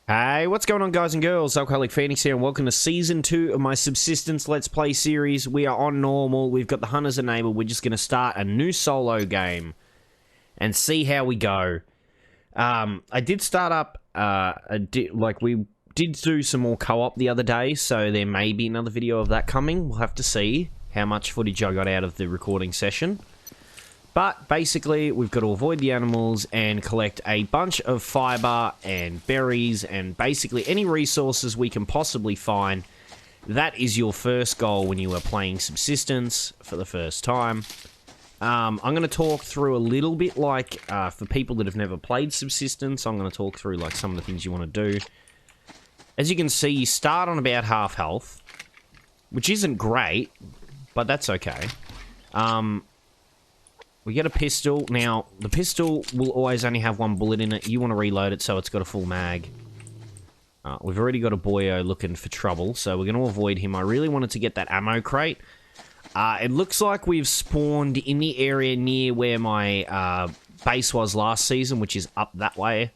Hey, what's going on, guys and girls? Alcoholic Phoenix here, and welcome to Season 2 of my Subsistence Let's Play series. We are on normal, we've got the Hunters enabled, we're just going to start a new solo game and see how we go. I did start up, we did do some more co-op the other day, so there may be another video of that coming. We'll have to see how much footage I got out of the recording session. But basically, we've got to avoid the animals and collect a bunch of fiber and berries and basically any resources we can possibly find. That is your first goal when you are playing Subsistence for the first time. I'm going to talk through a little bit for people that have never played Subsistence, I'm going to talk through some of the things you want to do. As you can see, you start on about half health, which isn't great, but that's okay. We get a pistol. Now, the pistol will always only have one bullet in it. You want to reload it so it's got a full mag. We've already got a boyo looking for trouble, so we're going to avoid him. I really wanted to get that ammo crate. It looks like we've spawned in the area near where my base was last season, which is up that way.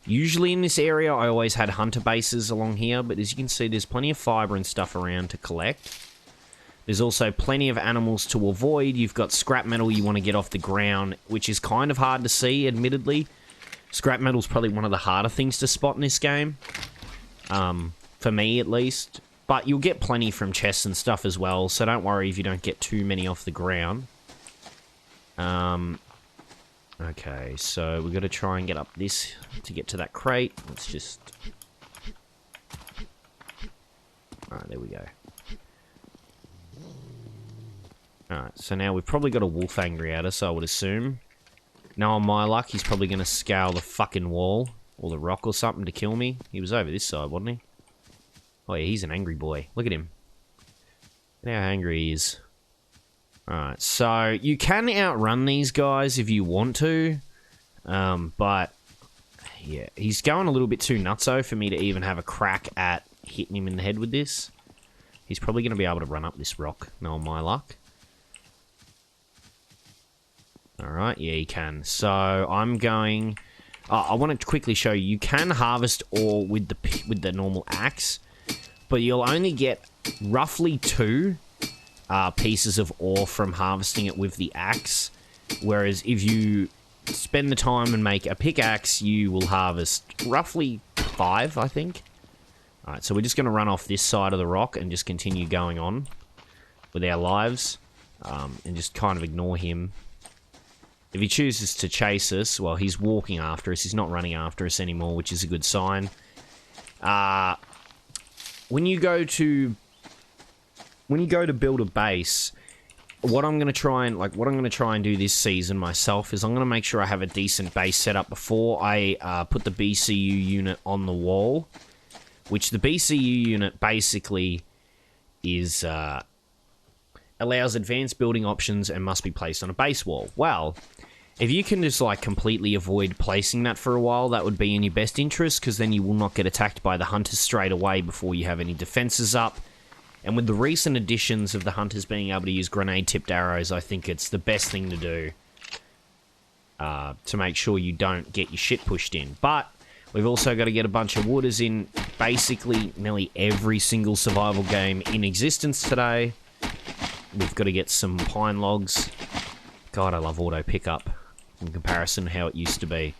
Usually in this area, I always had hunter bases along here, but as you can see, there's plenty of fiber and stuff around to collect. There's also plenty of animals to avoid. You've got scrap metal you want to get off the ground, which is kind of hard to see, admittedly. Scrap metal's probably one of the harder things to spot in this game. For me, at least. But you'll get plenty from chests and stuff as well, so don't worry if you don't get too many off the ground. Okay, so we've got to try and get up this to get to that crate. Let's just... Alright, there we go. Alright, so now we've probably got a wolf angry at us, I would assume. Now, on my luck, he's probably going to scale the fucking wall, or the rock or something to kill me. He was over this side, wasn't he? Oh yeah, he's an angry boy. Look at him. Look how angry he is. Alright, so you can outrun these guys if you want to. But, yeah, he's going a little bit too nutso for me to even have a crack at hitting him in the head with this. He's probably going to be able to run up this rock, now on my luck. Alright, yeah, you can. So, I'm going... I want to quickly show you. You can harvest ore with the normal axe, but you'll only get roughly 2 pieces of ore from harvesting it with the axe. Whereas if you spend the time and make a pickaxe, you will harvest roughly 5, I think. Alright, so we're just going to run off this side of the rock and just continue going on with our lives. And just kind of ignore him. If he chooses to chase us, well, he's walking after us. He's not running after us anymore, which is a good sign. When you go to build a base, what I'm going to try and do this season myself is I'm going to make sure I have a decent base set up before I put the BCU unit on the wall, which the BCU unit basically is allows advanced building options and must be placed on a base wall. Well, if you can just completely avoid placing that for a while, that would be in your best interest, because then you will not get attacked by the hunters straight away before you have any defenses up. And with the recent additions of the hunters being able to use grenade-tipped arrows, I think it's the best thing to do to make sure you don't get your shit pushed in. But we've also got to get a bunch of wood, as in basically nearly every single survival game in existence today. We've got to get some pine logs. God, I love auto pickup in comparison to how it used to be.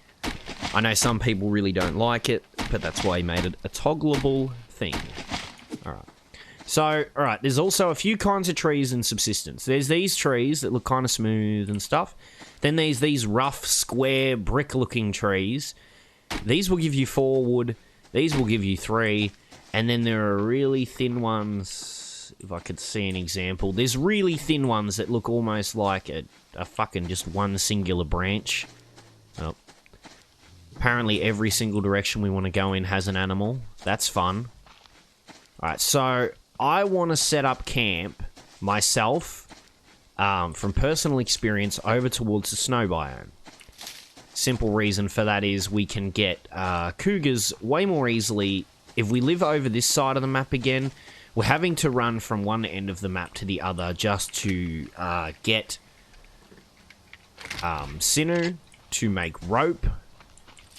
I know some people really don't like it, but that's why he made it a toggleable thing. Alright. So, alright, there's also a few kinds of trees in Subsistence. There's these trees that look kind of smooth and stuff. Then there's these rough, square, brick-looking trees. These will give you 4 wood. These will give you 3. And then there are really thin ones, if I could see an example. There's really thin ones that look almost like a fucking just one singular branch. Oh. Apparently every single direction we want to go in has an animal. That's fun. Alright, so I want to set up camp myself, from personal experience, over towards the snow biome. Simple reason for that is we can get cougars way more easily. If we live over this side of the map again, we're having to run from one end of the map to the other just to get sinew, to make rope,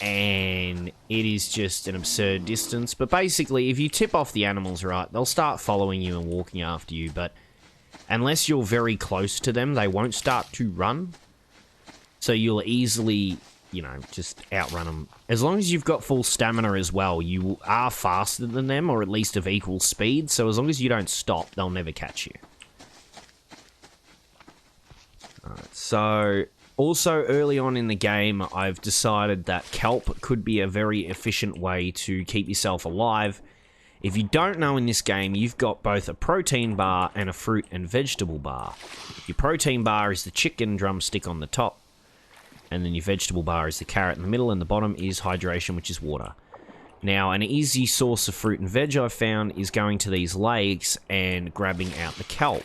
and it is just an absurd distance. But basically, if you tip off the animals right, they'll start following you and walking after you, but unless you're very close to them, they won't start to run. So you'll easily, you know, just outrun them. As long as you've got full stamina as well, you are faster than them, or at least of equal speed, so as long as you don't stop, they'll never catch you. Alright, so also early on in the game, I've decided that kelp could be a very efficient way to keep yourself alive. If you don't know, in this game, you've got both a protein bar and a fruit and vegetable bar. Your protein bar is the chicken drumstick on the top, and then your vegetable bar is the carrot in the middle, and the bottom is hydration, which is water. Now, an easy source of fruit and veg I've found is going to these lakes and grabbing out the kelp.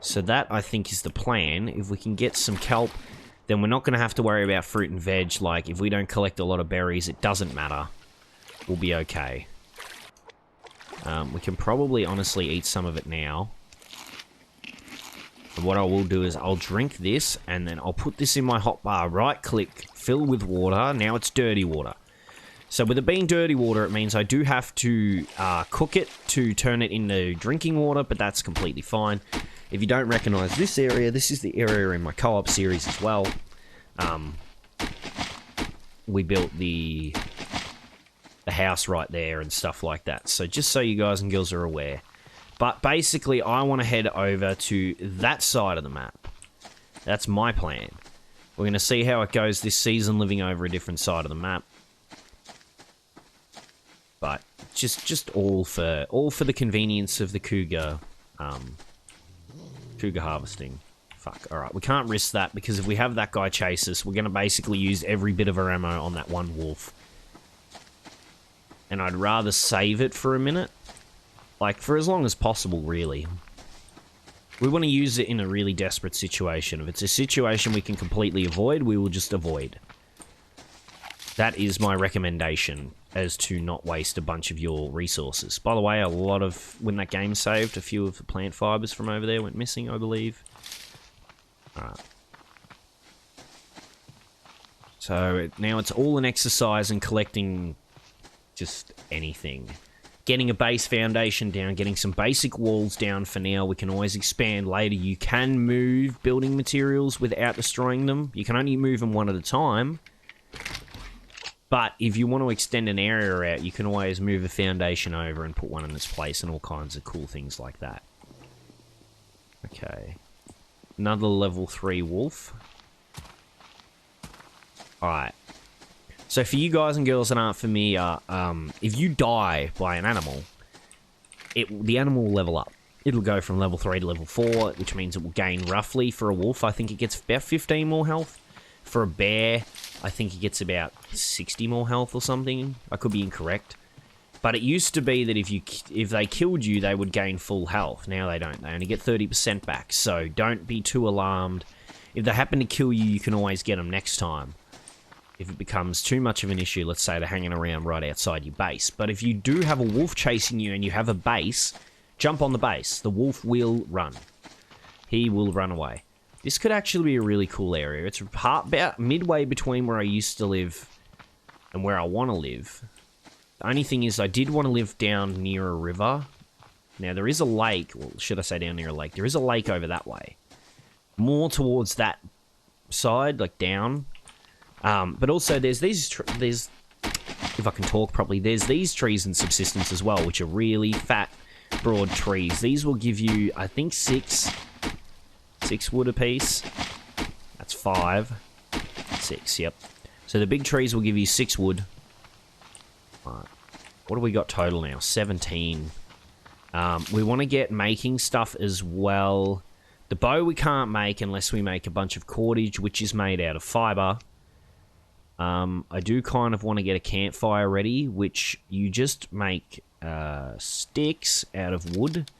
So that, I think, is the plan. If we can get some kelp, then we're not going to have to worry about fruit and veg. Like, if we don't collect a lot of berries, it doesn't matter. We'll be okay. We can probably honestly eat some of it now. And what I will do is I'll drink this, and then I'll put this in my hotbar, right-click, fill with water. Now it's dirty water. So with it being dirty water, it means I do have to cook it to turn it into drinking water, but that's completely fine. If you don't recognise this area, this is the area in my co-op series as well. We built the house right there and stuff like that. So just so you guys and girls are aware. But basically, I want to head over to that side of the map. That's my plan. We're going to see how it goes this season, living over a different side of the map. But just all for the convenience of the cougar, cougar harvesting. Fuck. All right, we can't risk that, because if we have that guy chase us, we're going to basically use every bit of our ammo on that one wolf. And I'd rather save it for a minute. Like, for as long as possible, really. We want to use it in a really desperate situation. If it's a situation we can completely avoid, we will just avoid. That is my recommendation, as to not waste a bunch of your resources. By the way, a lot of... when that game saved, a few of the plant fibers from over there went missing, I believe. Alright. So, now it's all an exercise in collecting... just anything. Getting a base foundation down, getting some basic walls down for now. We can always expand later. You can move building materials without destroying them. You can only move them one at a time. But if you want to extend an area out, you can always move a foundation over and put one in its place, and all kinds of cool things like that. Okay. Another level 3 wolf. Alright. So for you guys and girls that aren't familiar, if you die by an animal, the animal will level up. It'll go from level 3 to level 4, which means it will gain roughly, for a wolf, I think it gets about 15 more health. For a bear, I think it gets about 60 more health or something. I could be incorrect. But it used to be that if they killed you, they would gain full health. Now they don't. They only get 30% back. So don't be too alarmed. If they happen to kill you, you can always get them next time. If it becomes too much of an issue, let's say they're hanging around right outside your base. But if you do have a wolf chasing you and you have a base, jump on the base. The wolf will run. He will run away. This could actually be a really cool area. It's about midway between where I used to live and where I want to live. The only thing is I did want to live down near a river. Now, there is a lake, or should I say down near a lake? There is a lake over that way. More towards that side, like down. But also, there's if I can talk properly, there's these trees in Subsistence as well, which are really fat, broad trees. These will give you, I think, 6 wood apiece. That's 5. 6, yep. So the big trees will give you 6 wood. Alright. What do we got total now? 17. We want to get making stuff as well. The bow we can't make unless we make a bunch of cordage, which is made out of fiber. I do kind of want to get a campfire ready, which you just make sticks out of wood,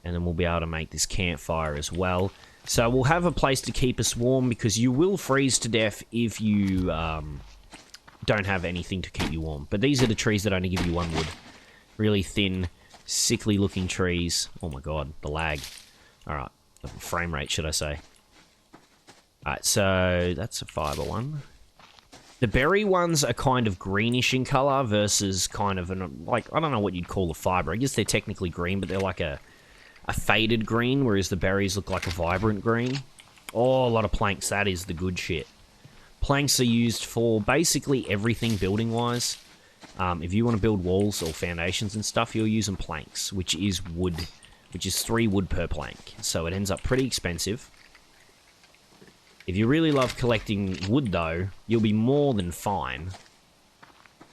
and then we'll be able to make this campfire as well. So we'll have a place to keep us warm, because you will freeze to death if you don't have anything to keep you warm. But these are the trees that only give you 1 wood. Really thin, sickly looking trees. Oh my god, the lag. Alright, the frame rate, should I say. Alright, so that's a fiber one. The berry ones are kind of greenish in color versus kind of an, like, I don't know what you'd call the fiber. I guess they're technically green, but they're like a faded green, whereas the berries look like a vibrant green. Oh, a lot of planks. That is the good shit. Planks are used for basically everything building-wise. If you want to build walls or foundations and stuff, you're using planks, which is wood, which is 3 wood per plank. So it ends up pretty expensive. If you really love collecting wood, though, you'll be more than fine.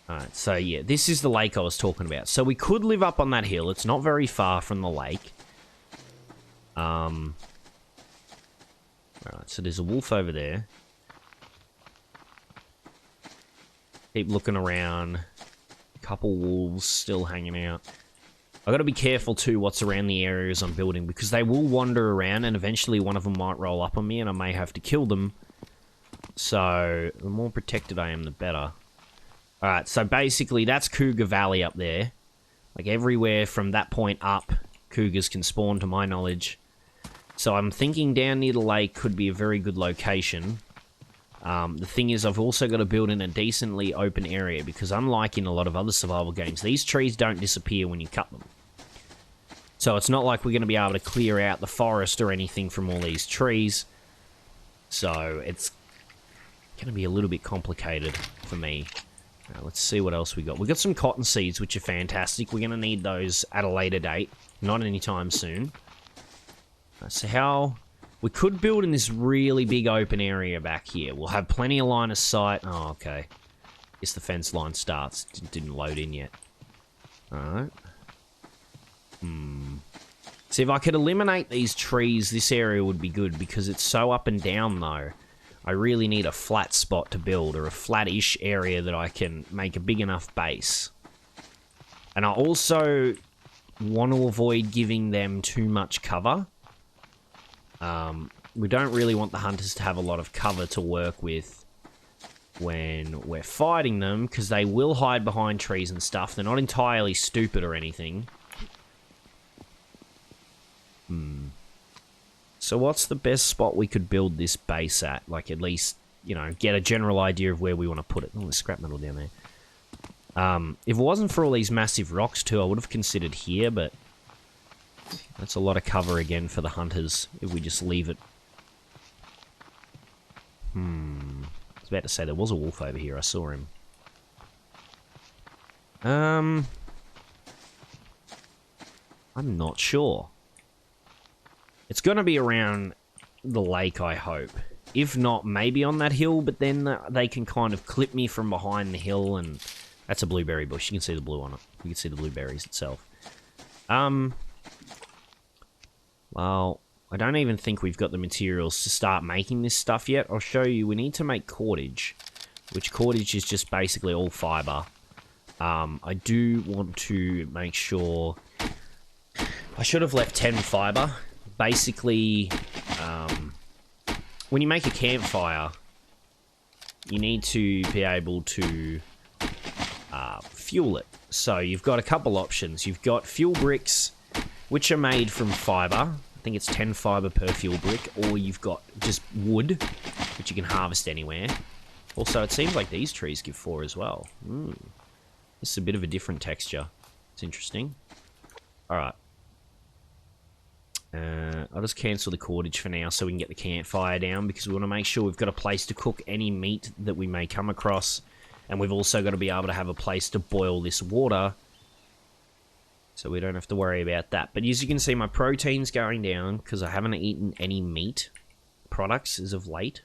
Alright, so yeah, this is the lake I was talking about. So we could live up on that hill. It's not very far from the lake. Alright, so there's a wolf over there. Keep looking around. Couple wolves still hanging out. I've got to be careful too what's around the areas I'm building, because they will wander around and eventually one of them might roll up on me and I may have to kill them. So the more protected I am, the better. Alright, so basically that's Cougar Valley up there. Like everywhere from that point up, cougars can spawn to my knowledge. So I'm thinking down near the lake could be a very good location. The thing is, I've also got to build in a decently open area, because unlike in a lot of other survival games, these trees don't disappear when you cut them. So it's not like we're going to be able to clear out the forest or anything from all these trees. So it's going to be a little bit complicated for me. Let's see what else we got. We've got some cotton seeds, which are fantastic. We're going to need those at a later date, not anytime soon. So how... We could build in this really big open area back here. We'll have plenty of line of sight. Oh, okay. Guess the fence line starts. Didn't load in yet. Alright. See, if I could eliminate these trees, this area would be good, because it's so up and down, though. I really need a flat spot to build, or a flat-ish area that I can make a big enough base. And I also want to avoid giving them too much cover. We don't really want the hunters to have a lot of cover to work with when we're fighting them, because they will hide behind trees and stuff. They're not entirely stupid or anything. So what's the best spot we could build this base at? Like, at least, you know, get a general idea of where we want to put it. Oh, there's scrap metal down there. If it wasn't for all these massive rocks too, I would have considered here, but that's a lot of cover again for the hunters if we just leave it. I was about to say there was a wolf over here. I saw him. I'm not sure. It's going to be around the lake, I hope. If not, maybe on that hill, but then they can kind of clip me from behind the hill, and that's a blueberry bush. You can see the blue on it. You can see the blueberries itself. Well, I don't even think we've got the materials to start making this stuff yet. I'll show you. We need to make cordage, which cordage is just basically all fiber. I do want to make sure... I should have left 10 fiber. Basically, when you make a campfire, you need to be able to fuel it. So you've got a couple options. You've got fuel bricks, which are made from fiber. I think it's 10 fiber per fuel brick. Or you've got just wood, which you can harvest anywhere. Also, it seems like these trees give 4 as well. This is a bit of a different texture. It's interesting. Alright. I'll just cancel the cordage for now so we can get the campfire down, because we want to make sure we've got a place to cook any meat that we may come across. And we've also got to be able to have a place to boil this water, so we don't have to worry about that. But as you can see, my protein's going down because I haven't eaten any meat products as of late.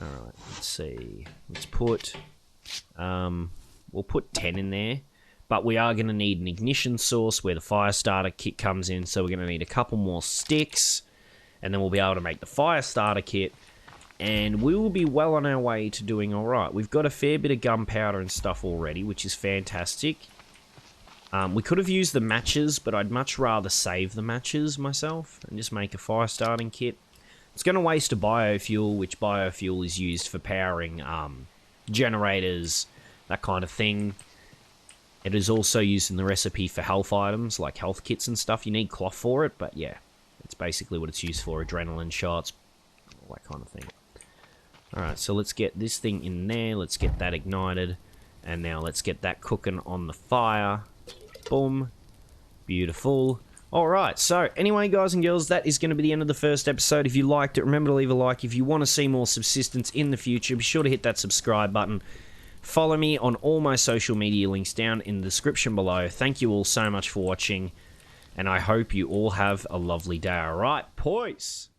Alright, let's see. Let's put... we'll put 10 in there. But we are going to need an ignition source where the fire starter kit comes in. So we're going to need a couple more sticks. And then we'll be able to make the fire starter kit. And we will be well on our way to doing alright. We've got a fair bit of gunpowder and stuff already, which is fantastic. We could have used the matches, but I'd much rather save the matches myself and just make a fire starting kit. It's going to waste a biofuel, which biofuel is used for powering generators, that kind of thing. It is also used in the recipe for health items, like health kits and stuff. You need cloth for it, but yeah, it's basically what it's used for. Adrenaline shots, all that kind of thing. Alright, so let's get this thing in there. Let's get that ignited. And now let's get that cooking on the fire. Boom. Beautiful. Alright, so anyway, guys and girls, that is going to be the end of the first episode. If you liked it, remember to leave a like. If you want to see more Subsistence in the future, be sure to hit that subscribe button. Follow me on all my social media links down in the description below. Thank you all so much for watching, and I hope you all have a lovely day. Alright, peace!